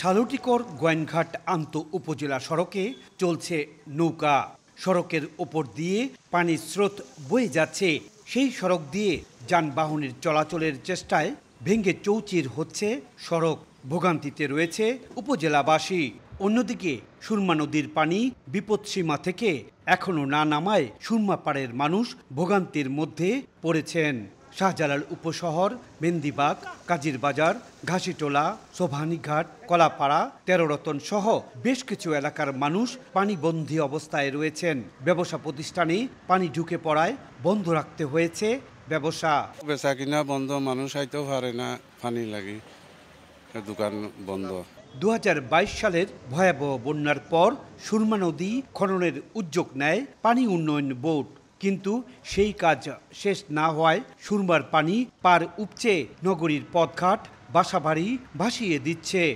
শালটিকর গোয়াইনঘাট আন্ত উপজেলা সড়কে চলছে নৌকা। সড়কের ওপর দিয়ে পানির স্রোত বয়ে যাচ্ছে। সেই সড়ক দিয়ে যানবাহনের চলাচলের চেষ্টায় ভেঙে চৌচির হচ্ছে সড়ক। ভোগান্তিতে রয়েছে উপজেলাবাসী। অন্যদিকে সুরমা নদীর পানি বিপদসীমা থেকে এখনো না নামায় সুরমাপাড়ের মানুষ ভোগান্তির মধ্যে পড়েছেন। শাহজালাল উপশহর, মেন্দিবাগ, কাজিরবাজার, ঘাসিটোলা, সোভানীঘাট, কলাপাড়া, তেরোরতন সহ বেশ কিছু এলাকার মানুষ পানিবন্দী অবস্থায় রয়েছেন। ব্যবসা প্রতিষ্ঠানে পানি ঢুকে পড়ায় বন্ধ রাখতে হয়েছে ব্যবসা। বেচা কিনা বন্ধ, মানুষ আইতেও পারে না, পানি লাগে, দোকান বন্ধ। 2022 সালের ভয়াবহ বন্যার পর সুরমা নদী খননের উদ্যোগ নেয় পানি উন্নয়ন বোর্ড, কিন্তু সেই কাজ শেষ না হওয়ায় সুরমার পানি পার উপচে নগরীর পথঘাট, বাসাবাড়ি ভাসিয়ে দিচ্ছে।